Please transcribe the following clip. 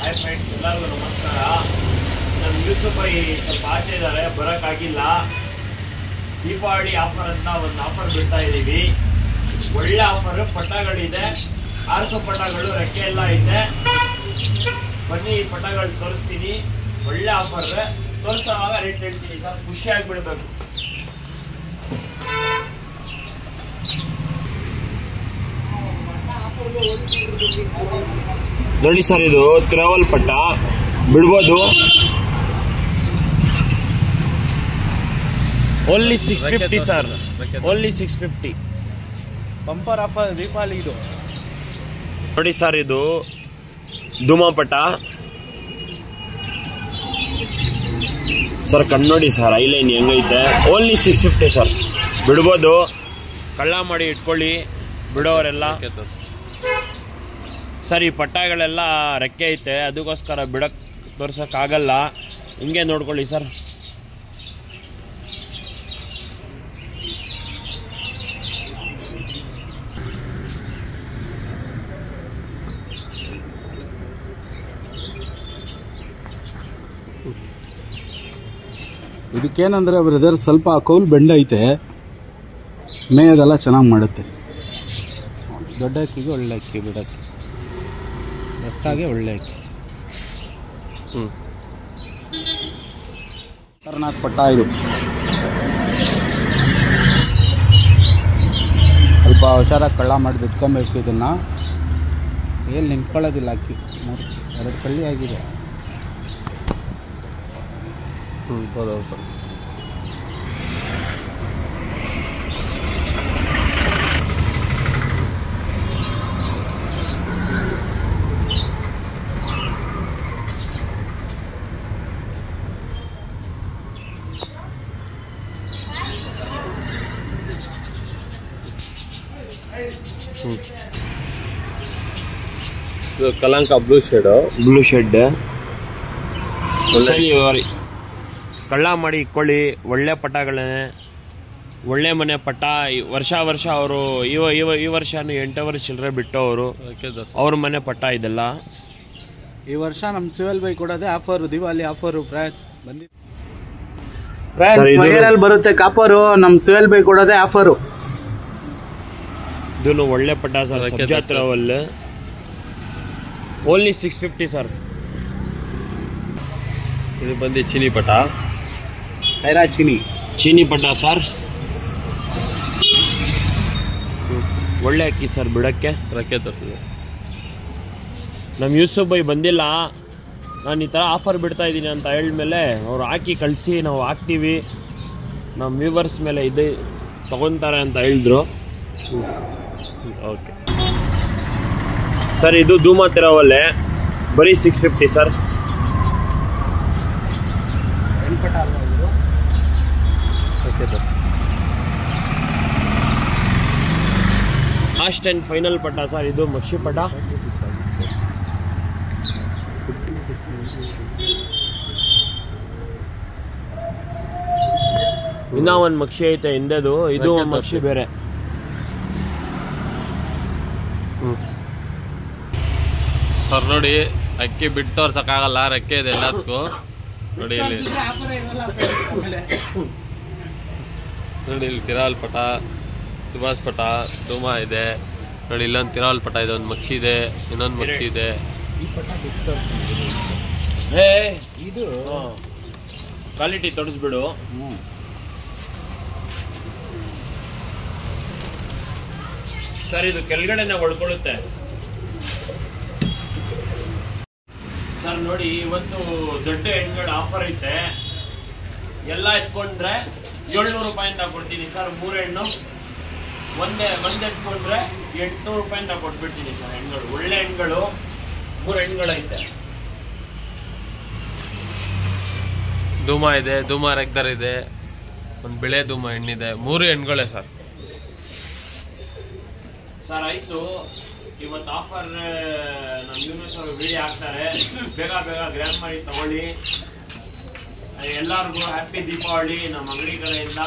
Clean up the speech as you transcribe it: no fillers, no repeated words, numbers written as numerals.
Hi friends, ಎಲ್ಲರಿಗೂ ನಮಸ್ಕಾರ. ನಮ್ಮ ಯೂಸುಫ್ ಭಾಯಿ ಸ್ವಲ್ಪ ಆಚೆ ಇದ್ದಾರೆ, ಬರೋಕ್ಕಾಗಿಲ್ಲ. ದೀಪಾವಳಿ ಆಫರ್ ಅಂತ ಒಂದು ಆಫರ್ ಬಿಡ್ತಾ ಇದ್ದೀವಿ. ಒಳ್ಳೆ ಆಫರ್, ಪಟಾಗಳಿದೆ, ಆರಿಸೋ ಪಟಾಗಳು, ರೆಕ್ಕೆ ಎಲ್ಲ ಇದೆ. ಬನ್ನಿ, ಈ ಪಟಾಗಳು ತೋರಿಸ್ತೀನಿ. ಒಳ್ಳೆ ಆಫರ್, ತೋರಿಸೋವಾಗ ರೇಟ್ ಹೇಳ್ತೀನಿ ಸರ್, ಖುಷಿ ಆಗಿಬಿಡ್ಬೇಕು. ನೋಡಿ ಸರ್, ಇದು ಟ್ರಾವೆಲ್ ಪಟ್ಟ ಬಿಡ್ಬೋದು. Only 650 sir, only 650 bumper offer Deepavali ಇದು. ನೋಡಿ ಸರ್, ಇದು ಧೂಮಪಟ ಸರ್. ಕಣ್ಣೋಡಿ ಸರ್, ಐಲೈನ್ ಹೆಂಗೈತೆ. ಓನ್ಲಿ 650 ಸರ್, ಬಿಡ್ಬೋದು. ಕಳ್ಳ ಮಾಡಿ ಇಟ್ಕೊಳ್ಳಿ ಬಿಡೋರೆಲ್ಲ. ಸರ್, ಈ ಪಟ್ಟಗಳೆಲ್ಲ ರೆಕ್ಕೆ ಐತೆ, ಅದಕ್ಕೋಸ್ಕರ ಬಿಡಕ್ ತೋರ್ಸೋಕ್ಕಾಗಲ್ಲ. ಹಿಂಗೆ ನೋಡ್ಕೊಳ್ಳಿ ಸರ್. ಇದಕ್ಕೇನಂದ್ರೆ ಬ್ರದರ್, ಸ್ವಲ್ಪ ಕೌಲ್ ಬೆಂಡ್ ಐತೆ, ಮೇಯದೆಲ್ಲ ಚೆನ್ನಾಗಿ ಮಾಡುತ್ತೆ. ದೊಡ್ಡ ಅಕ್ಕಿಗೆ ಒಳ್ಳೆ ಅಕ್ಕಿ, ಬಿಡಕ್ಕೆ ಹೊಸ್ದಾಗೆ ಒಳ್ಳೆ ಅಕ್ಕಿ. ಖತರ್ನಾಕ್ ಪಟ್ಟ ಇದು. ಸ್ವಲ್ಪ ಹುಷಾರಾಗಿ ಕಳ್ಳ ಮಾಡಿ ಬಿಟ್ಕೊಬೇಕು ಇದನ್ನು. ಎಲ್ಲಿ ನಿಂತ್ಕೊಳ್ಳೋದಿಲ್ಲ ಅಕ್ಕಿ. 2 ಕಳ್ಳಿ ಆಗಿದೆ. ಬರೋದು ಕಲಂಕ ಬ್ಲೂ ಶೇಡ್ ಕಳ್ಳ ಮಾಡಿ ಇಟ್ಕೊಳ್ಳಿ. ಒಳ್ಳೆ ಪಟಗಳೇ, ಒಳ್ಳೆ ಮನೆ ಪಟ. ವರ್ಷ ಅವರು ಈ ವರ್ಷನೂ 8 ವರ್ಷ ಚಿಲ್ಲರೆ ಬಿಟ್ಟು ಅವ್ರ ಮನೆ ಪಟ ಇದೆಲ್ಲ. ಈ ವರ್ಷ ನಮ್ಮ ಸಿವಲ್ ಬೈ ಕೊಡೋದೇ ಆಫರ್, ದಿವಾಲಿ ಆಫರ್. ಫ್ರೆಂಡ್ಸ್ ಬರುತ್ತೆ ಕಾಪರು, ನಮ್ಮ ಸಿವಲ್ ಬೈ ಕೊಡೋದೇ ಆಫರು. ಇದನ್ನು ಒಳ್ಳೆ ಪಟ ಸರ್, ಸಬ್ಜಾ ಟ್ರಾವೆಲ್. Only 650 sir. ಇದು ಬಂದು ಚೀನಿ ಪಟ, ಖೈರಾ ಚೀನಿ ಪಟ ಸರ್. ಒಳ್ಳೆ ಅಕ್ಕಿ ಸರ್, ಬಿಡಕ್ಕೆ ರಕ್ಕೆ ತರ್ತದೆ. ನಮ್ಮ ಯೂಸುಫ್ ಬೈ ಬಂದಿಲ್ಲ, ನಾನು ಈ ಥರ ಆಫರ್ ಬಿಡ್ತಾ ಇದ್ದೀನಿ ಅಂತ ಹೇಳಿದ್ಮೇಲೆ ಅವ್ರು ಹಾಕಿ ಕಳಿಸಿ, ನಾವು ಹಾಕ್ತೀವಿ. ನಮ್ಮ ವ್ಯೂವರ್ಸ್ ಮೇಲೆ ಇದು ತಗೊತಾರೆ ಅಂತ ಹೇಳಿದ್ರು. ಓಕೆ ಸರ್, ಇದು ಧೂಮ ತಿರವಲ್ಲೇ ಬರೀ 650 ಸರ್. ಲಾಸ್ಟ್ ಅಂಡ್ ಫೈನಲ್ ಪಟ ಸರ್, ಇದು ಮಕ್ಷಿ ಪಟ. ಇನ್ನ ಒಂದು ಮಕ್ಷಿ ಐತೆ ಹಿಂದೆದು, ಇದು ಒಂದು ಮಕ್ಷಿ ಬೇರೆ. ಸರ್ ನೋಡಿ, ಅಕ್ಕಿ ಬಿಟ್ಟು ತೋರ್ಸಕ್ಕಾಗಲ್ಲ, ರೆಕ್ಕೆ ಇದೆ ಎಲ್ಲದಕ್ಕೂ. ನೋಡಿ ಇಲ್ಲಿ ತಿರಾವಲ್ ಪಟ, ಸುಭಾಷ್ ಪಟ, ಧೂಮ ಇದೆ. ನೋಡಿ ಇಲ್ಲೊಂದು ತಿರಾವಲ್ ಪಟ ಇದೆ, ಒಂದು ಮಕ್ಷಿ ಇದೆ, ಇನ್ನೊಂದು ಮಕ್ಷಿ ಇದೆ. ಇದು ಕ್ವಾಲಿಟಿ ತೋರಿಸ್ಬಿಡು. ಸರ್, ಇದು ಕೆಳಗಡೆನೆ ಒಳ್ಕೊಳ್ಳುತ್ತೆ ಸರ್. ನೋಡಿ, ಇವತ್ತು ದೊಡ್ಡ ಹೆಣ್ಗಳ ಆಫರ್ ಐತೆ. ಎಲ್ಲ ಎತ್ಕೊಂಡ್ರೆ 700 ರೂಪಾಯಿಂದ ಕೊಡ್ತೀನಿ ಸರ್. 3 ಹೆಣ್ಣು ಒಂದ್ ಎತ್ಕೊಂಡ್ರೆ 800 ರೂಪಾಯಿಂದ ಕೊಟ್ಬಿಡ್ತೀನಿ ಸರ್. ಹೆಣ್ಗಳು ಒಳ್ಳೆ ಹೆಣ್ಗಳು, 3 ಹೆಣ್ಗಳೈತೆ. ಧೂಮ ಇದೆ, ಧೂಮ ರೆಗ್ದರ್ ಇದೆ, ಒಂದು ಬಿಳೆ ಧೂಮ ಹೆಣ್ಣಿದೆ. 3 ಹೆಣ್ಗಳೇ ಸರ್. ಸರ್ ಆಯ್ತು, ಇವತ್ತು ಆಫರ್ ನಮ್ಮ ಯೂನಿಸ್ ಅವರು ವಿಡಿಯೋ ಹಾಕ್ತಾರೆ. ಬೇಗ ಗ್ರ್ಯಾಮ್ ಮಾಡಿ ತಗೊಳ್ಳಿ. ಎಲ್ಲರಿಗೂ ಹ್ಯಾಪಿ ದೀಪಾವಳಿ ನಮ್ಮ ಅಂಗಡಿ ಕಡೆಯಿಂದ.